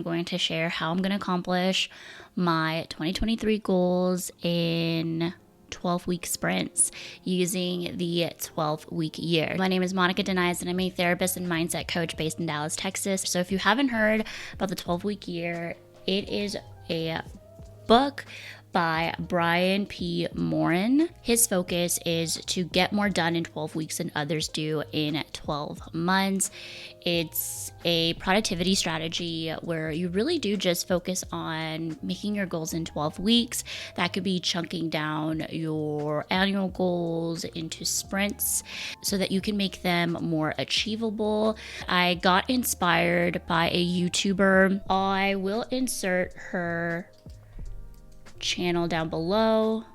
I'm going to share how I'm going to accomplish my 2023 goals in 12-week sprints using the 12-week year. My name is Monica Denies, and I'm a therapist and mindset coach based in Dallas, Texas. So if you haven't heard about the 12-week year, it is a book by Brian P. Morin. His focus is to get more done in 12 weeks than others do in 12 months. It's a productivity strategy where you really do just focus on making your goals in 12 weeks. That could be chunking down your annual goals into sprints so that you can make them more achievable. I got inspired by a YouTuber. I will insert her channel down below.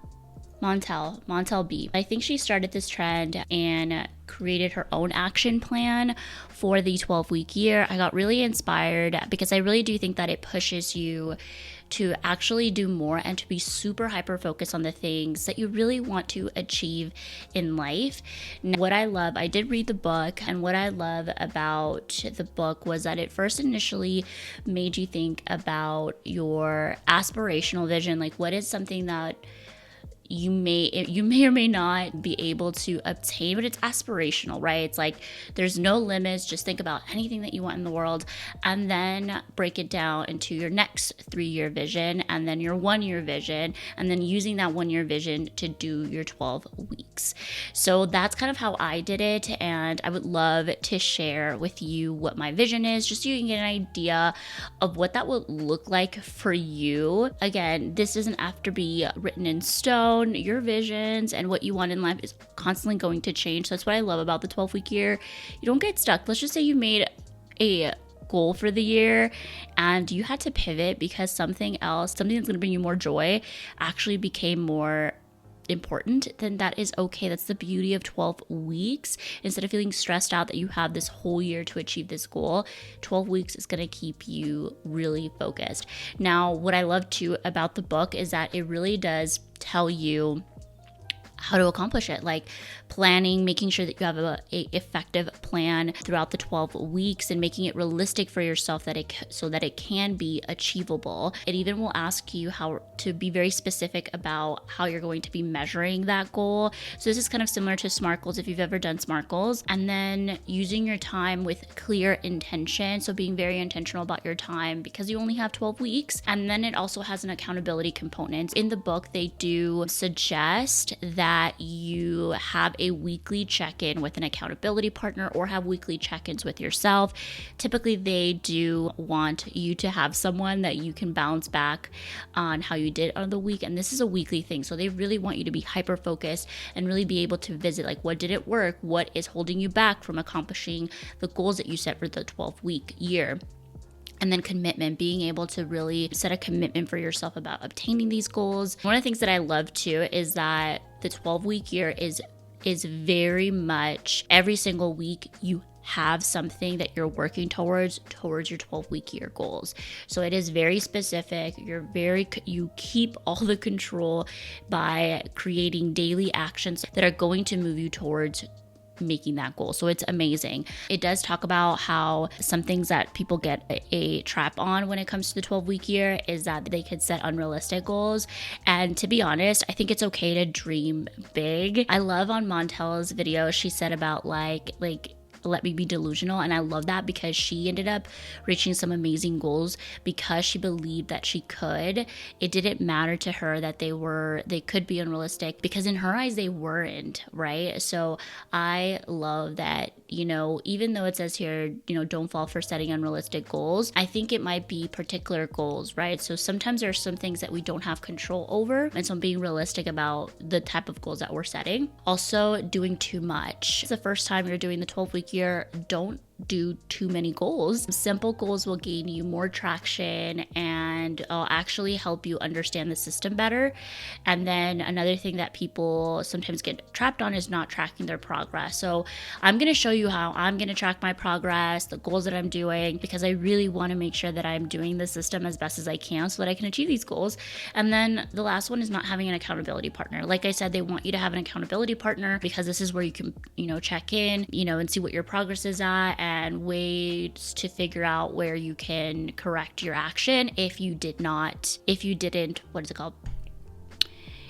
Montel B. I think she started this trend and created her own action plan for the 12-week year. I got really inspired because I really do think that it pushes you to actually do more and to be super hyper focused on the things that you really want to achieve in life. Now, what I love, I did read the book, and what I love about the book was that it first initially made you think about your aspirational vision. Like, what is something that you may or may not be able to obtain, but it's aspirational, right? It's like there's no limits. Just think about anything that you want in the world, and then break it down into your next 3-year vision, and then your 1-year vision, and then using that 1-year vision to do your 12 weeks. So that's kind of how I did it, and I would love to share with you what my vision is, just so you can get an idea of what that would look like for you. Again, this doesn't have to be written in stone. Your visions and what you want in life is constantly going to change. So that's what I love about the 12-week year. You don't get stuck. Let's just say you made a goal for the year and you had to pivot because something else, something that's going to bring you more joy, actually became more important. Then that is okay. That's the beauty of 12 weeks. Instead of feeling stressed out that you have this whole year to achieve this goal, 12 weeks is going to keep you really focused. Now, what I love too about the book is that it really does tell you how to accomplish it, like planning, making sure that you have a effective plan throughout the 12 weeks and making it realistic for yourself so that it can be achievable. It even will ask you how to be very specific about how you're going to be measuring that goal. So this is kind of similar to SMART goals if you've ever done SMART goals, and then using your time with clear intention. So being very intentional about your time because you only have 12 weeks. And then it also has an accountability component. In the book, they do suggest that you have a weekly check-in with an accountability partner or have weekly check-ins with yourself. Typically, they do want you to have someone that you can bounce back on how you did on the week. And this is a weekly thing. So they really want you to be hyper-focused and really be able to visit, like, what did it work? What is holding you back from accomplishing the goals that you set for the 12-week year? And then commitment, being able to really set a commitment for yourself about obtaining these goals. One of the things that I love too is that the 12-week year is very much every single week you have something that you're working towards your 12-week year goals. So it is very specific. You keep all the control by creating daily actions that are going to move you towards making that goal. So it's amazing. It does talk about how some things that people get a trap on when it comes to the 12-week year is that they could set unrealistic goals. And to be honest, I think it's okay to dream big. I love on Montel's video, she said about like let me be delusional. And I love that because she ended up reaching some amazing goals because she believed that she could. It didn't matter to her that they could be unrealistic because in her eyes they weren't, right? So I love that, even though it says here, don't fall for setting unrealistic goals, I think it might be particular goals, right? So sometimes there are some things that we don't have control over. And so being realistic about the type of goals that we're setting. Also, doing too much. It's the first time you're doing the 12-week year, don't do too many goals. Simple goals will gain you more traction and actually help you understand the system better. And then another thing that people sometimes get trapped on is not tracking their progress. So I'm going to show you how I'm going to track my progress, the goals that I'm doing, because I really want to make sure that I'm doing the system as best as I can so that I can achieve these goals. And then the last one is not having an accountability partner. Like I said, they want you to have an accountability partner because this is where you can, check in, and see what your progress is at and ways to figure out where you can correct your action if you didn't, what is it called?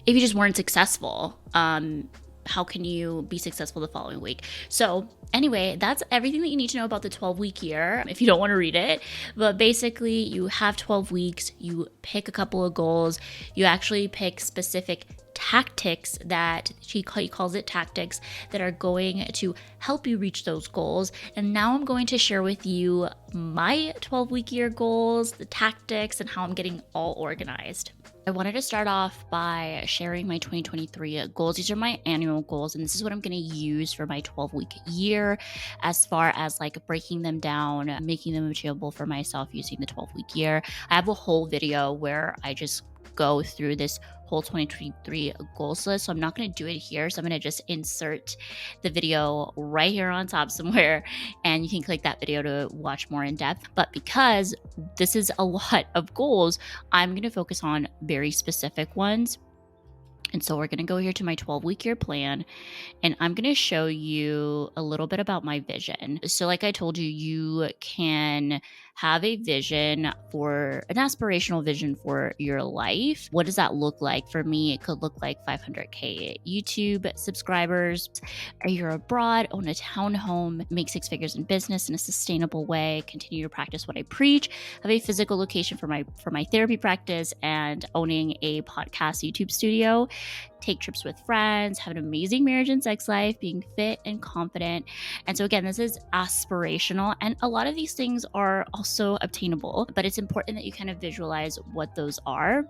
If you just weren't successful. How can you be successful the following week? So anyway, that's everything that you need to know about the 12-week year if you don't want to read it. But basically, you have 12 weeks, you pick a couple of goals, you actually pick specific tactics that he calls it tactics that are going to help you reach those goals. And now I'm going to share with you my 12-week year goals, the tactics, and how I'm getting all organized. I wanted to start off by sharing my 2023 goals. These are my annual goals, and this is what I'm going to use for my 12-week year as far as like breaking them down, making them achievable for myself using the 12-week year. I have a whole video where I just go through this whole 2023 goals list. So I'm not going to do it here. So I'm going to just insert the video right here on top somewhere, and you can click that video to watch more in depth. But because this is a lot of goals, I'm going to focus on very specific ones. And so we're going to go here to my 12-week year plan, and I'm going to show you a little bit about my vision. So like I told you, you can have a vision for an aspirational vision for your life. What does that look like? For me, it could look like 500K YouTube subscribers. You're abroad, own a townhome, make 6 figures in business in a sustainable way, continue to practice what I preach, have a physical location for my therapy practice, and owning a podcast YouTube studio. Take trips with friends, have an amazing marriage and sex life, being fit and confident. And so again, this is aspirational, and a lot of these things are also obtainable, but it's important that you kind of visualize what those are.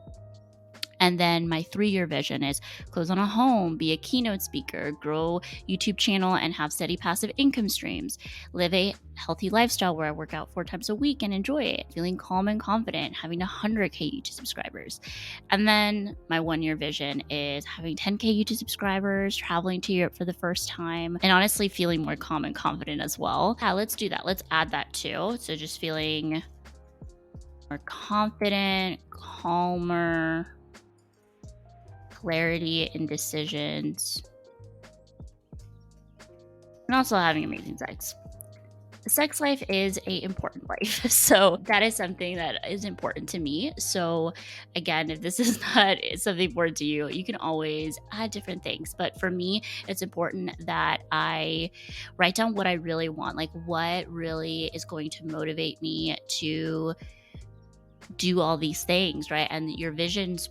And then my 3-year vision is close on a home, be a keynote speaker, grow YouTube channel, and have steady passive income streams. Live a healthy lifestyle where I work out 4 times a week and enjoy it. Feeling calm and confident, having 100K YouTube subscribers. And then my 1-year vision is having 10K YouTube subscribers, traveling to Europe for the first time, and honestly feeling more calm and confident as well. Yeah, let's do that. Let's add that too. So just feeling more confident, calmer, clarity in decisions, and also having amazing sex. The sex life is an important life. So that is something that is important to me. So again, if this is not something important to you, you can always add different things. But for me, it's important that I write down what I really want, like what really is going to motivate me to do all these things, right? And your visions,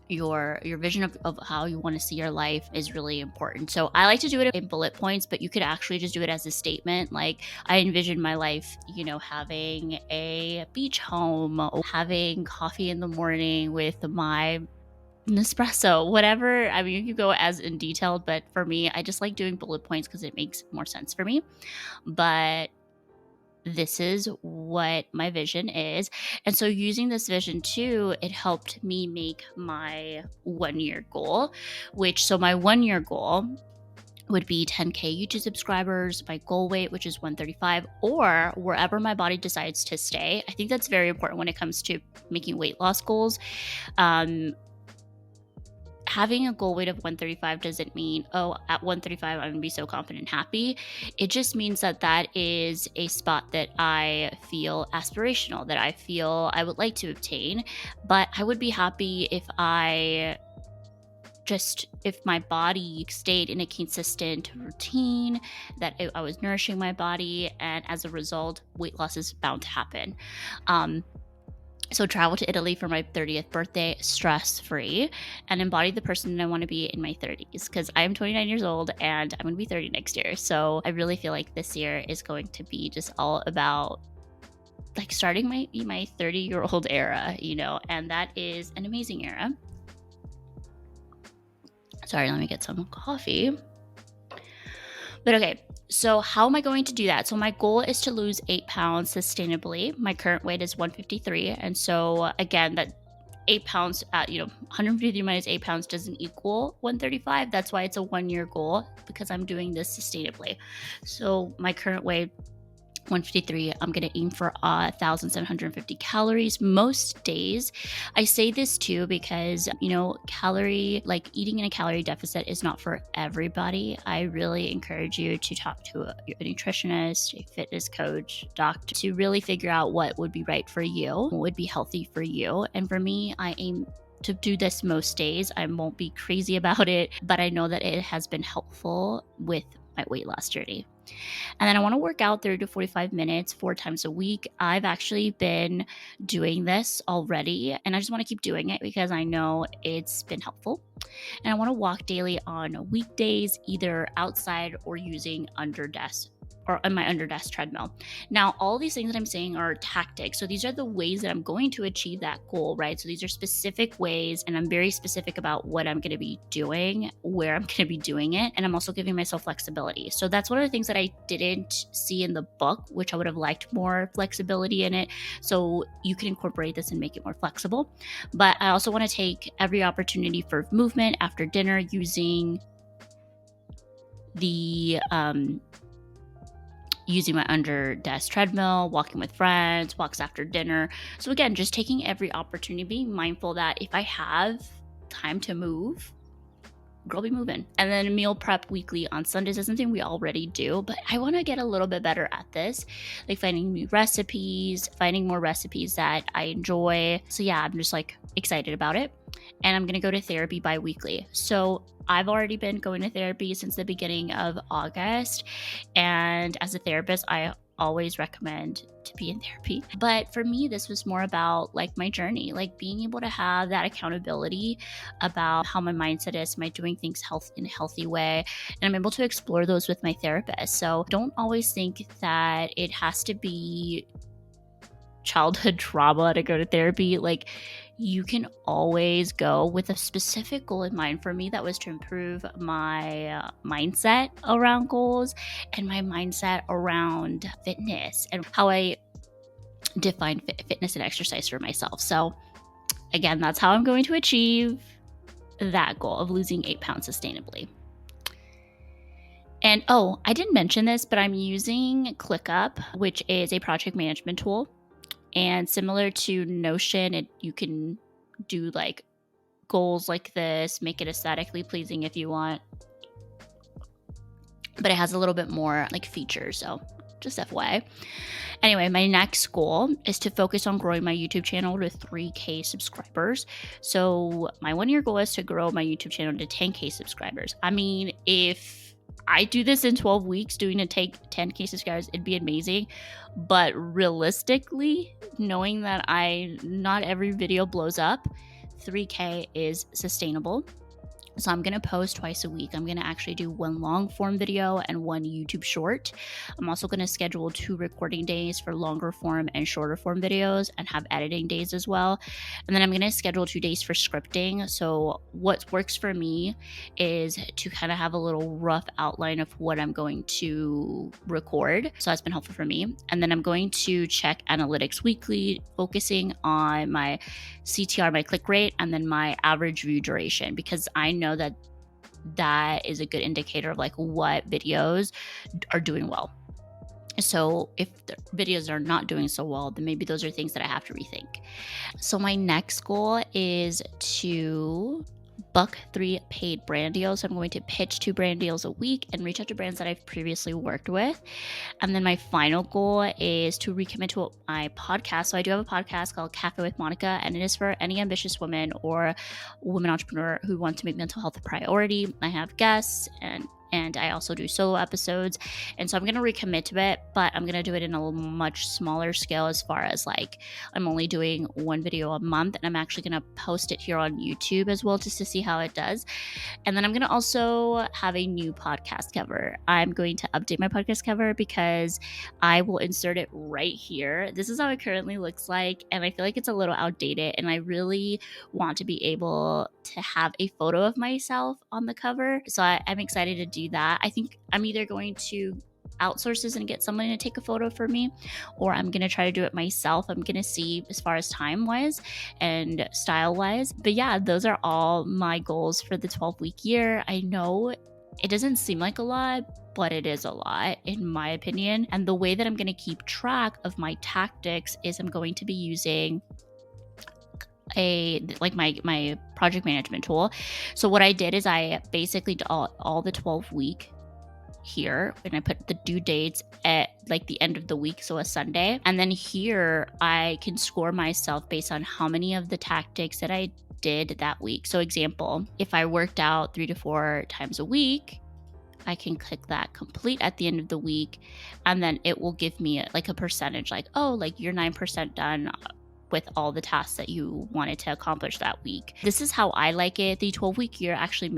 your vision of how you want to see your life is really important. So I like to do it in bullet points, but you could actually just do it as a statement. Like I envision my life, having a beach home, having coffee in the morning with my Nespresso, whatever. I mean, you can go as in detailed, but for me, I just like doing bullet points because it makes more sense for me. But this is what my vision is. And so using this vision too, it helped me make my 1-year goal, so my 1-year goal would be 10K YouTube subscribers, my goal weight, which is 135, or wherever my body decides to stay. I think that's very important when it comes to making weight loss goals. Having a goal weight of 135 doesn't mean, at 135, I'm going to be so confident and happy. It just means that is a spot that I feel aspirational, that I feel I would like to obtain. But I would be happy if my body stayed in a consistent routine, that I was nourishing my body, and as a result, weight loss is bound to happen. So travel to Italy for my 30th birthday, stress-free, and embody the person that I want to be in my 30s, because I am 29 years old and I'm going to be 30 next year. So I really feel like this year is going to be just all about like starting my 30-year-old era, and that is an amazing era. Sorry, let me get some coffee. But okay, so how am I going to do that? So my goal is to lose 8 pounds sustainably. My current weight is 153. And so again, that 8 pounds, 153 minus 8 pounds doesn't equal 135. That's why it's a 1-year goal, because I'm doing this sustainably. So my current weight 153. I'm going to aim for 1,750 calories most days. I say this too because, eating in a calorie deficit is not for everybody. I really encourage you to talk to a nutritionist, a fitness coach, doctor, to really figure out what would be right for you, what would be healthy for you. And for me, I aim to do this most days. I won't be crazy about it, but I know that it has been helpful with my weight loss journey. And then I want to work out 30 to 45 minutes 4 times a week. I've actually been doing this already, and I just want to keep doing it because I know it's been helpful. And I want to walk daily on weekdays, either outside or using under desk or on my under desk treadmill. Now, all these things that I'm saying are tactics. So these are the ways that I'm going to achieve that goal, right? So these are specific ways, and I'm very specific about what I'm going to be doing, where I'm going to be doing it. And I'm also giving myself flexibility. So that's one of the things that I didn't see in the book, which I would have liked more flexibility in it. So you can incorporate this and make it more flexible. But I also want to take every opportunity for movement after dinner using my under desk treadmill, walking with friends, walks after dinner. So again, just taking every opportunity, being mindful that if I have time to move, girl, be moving. And then meal prep weekly on Sundays is something we already do, but I want to get a little bit better at this, like finding new recipes, finding more recipes that I enjoy. So yeah, I'm just excited about it. And I'm going to go to therapy bi-weekly. So I've already been going to therapy since the beginning of August. And as a therapist, I always recommend to be in therapy. But for me, this was more about my journey, being able to have that accountability about how my mindset is. Am I doing things in a healthy way? And I'm able to explore those with my therapist. So don't always think that it has to be childhood trauma to go to therapy. You can always go with a specific goal in mind. For me, that was to improve my mindset around goals and my mindset around fitness and how I define fitness and exercise for myself. So again, that's how I'm going to achieve that goal of losing 8 pounds sustainably. And I didn't mention this, but I'm using Clickup, which is a project management tool. And similar to Notion, you can do goals like this, make it aesthetically pleasing if you want. But it has a little bit more features, so just FYI. Anyway, my next goal is to focus on growing my YouTube channel to 3K subscribers. So my 1-year goal is to grow my YouTube channel to 10K subscribers. I mean, if I do this in 12 weeks, doing to take 10K subscribers, it'd be amazing. But realistically, knowing that not every video blows up, 3K is sustainable. So I'm going to post twice a week. I'm going to actually do 1 long form video and 1 YouTube short. I'm also going to schedule 2 recording days for longer form and shorter form videos and have editing days as well. And then I'm going to schedule 2 days for scripting. So what works for me is to kind of have a little rough outline of what I'm going to record. So that's been helpful for me. And then I'm going to check analytics weekly, focusing on my CTR, my click rate, and then my average view duration, because I know that is a good indicator of what videos are doing well. So if the videos are not doing so well, then maybe those are things that I have to rethink. So my next goal is to book 3 paid brand deals. So I'm going to pitch 2 brand deals a week and reach out to brands that I've previously worked with. And then my final goal is to recommit to my podcast. So I do have a podcast called Cafe with Monica, and it is for any ambitious woman or woman entrepreneur who wants to make mental health a priority. I have guests and I also do solo episodes. And so I'm going to recommit to it, but I'm going to do it in a much smaller scale, as far as I'm only doing 1 video a month, and I'm actually going to post it here on YouTube as well, just to see how it does. And then I'm going to also have a new podcast cover. I'm going to update my podcast cover because I will insert it right here. This is how it currently looks like, and I feel like it's a little outdated, and I really want to be able to have a photo of myself on the cover. So I'm excited to do that. I think I'm either going to outsource this and get someone to take a photo for me, or I'm going to try to do it myself. I'm going to see as far as time wise and style wise. But yeah, those are all my goals for the 12-week year. I know It doesn't seem like a lot, but it is a lot in my opinion. And the way that I'm going to keep track of my tactics is I'm going to be using my project management tool. So what I did is I basically did all the 12-week here, and I put the due dates at like the end of the week, so a Sunday. And then here I can score myself based on how many of the tactics that I did that week. So example, if I worked out 3 to 4 times a week, I can click that complete at the end of the week, and then it will give me like a percentage, like, oh, like you're 9% done with all the tasks that you wanted to accomplish that week. This is how I like it. The 12-week year actually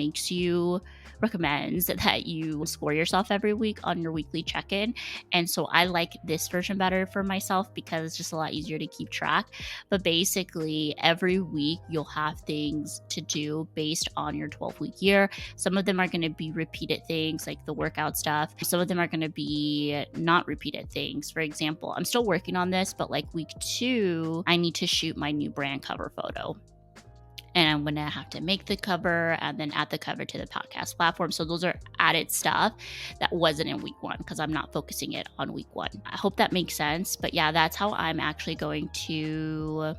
recommends that you score yourself every week on your weekly check-in. And so I like this version better for myself because it's just a lot easier to keep track. But basically every week you'll have things to do based on your 12-week year. Some of them are going to be repeated things like the workout stuff. Some of them are going to be not repeated things. For example, I'm still working on this, but like week 2, I need to shoot my new brand cover photo. And I'm going to have to make the cover and then add the cover to the podcast platform. So those are added stuff that wasn't in week 1 because I'm not focusing it on week 1. I hope that makes sense. But yeah, that's how I'm actually going to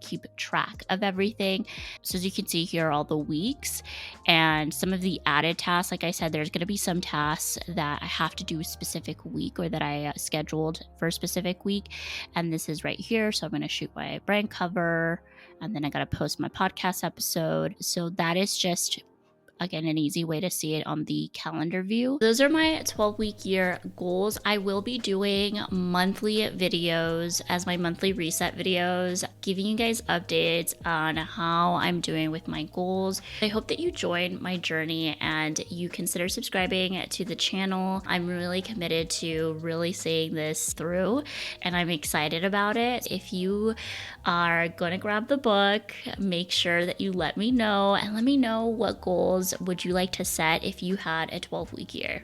keep track of everything. So as you can see here are all the weeks and some of the added tasks. Like I said, there's going to be some tasks that I have to do a specific week or that I scheduled for a specific week. And this is right here. So I'm going to shoot my brand cover and then I got to post my podcast episode. So that is just, again, an easy way to see it on the calendar view. Those are my 12-week year goals. I will be doing monthly videos as my monthly reset videos, giving you guys updates on how I'm doing with my goals. I hope that you join my journey and you consider subscribing to the channel. I'm really committed to really seeing this through and I'm excited about it. If you are going to grab the book, make sure that you let me know and let me know what goals would you like to set if you had a 12-week year.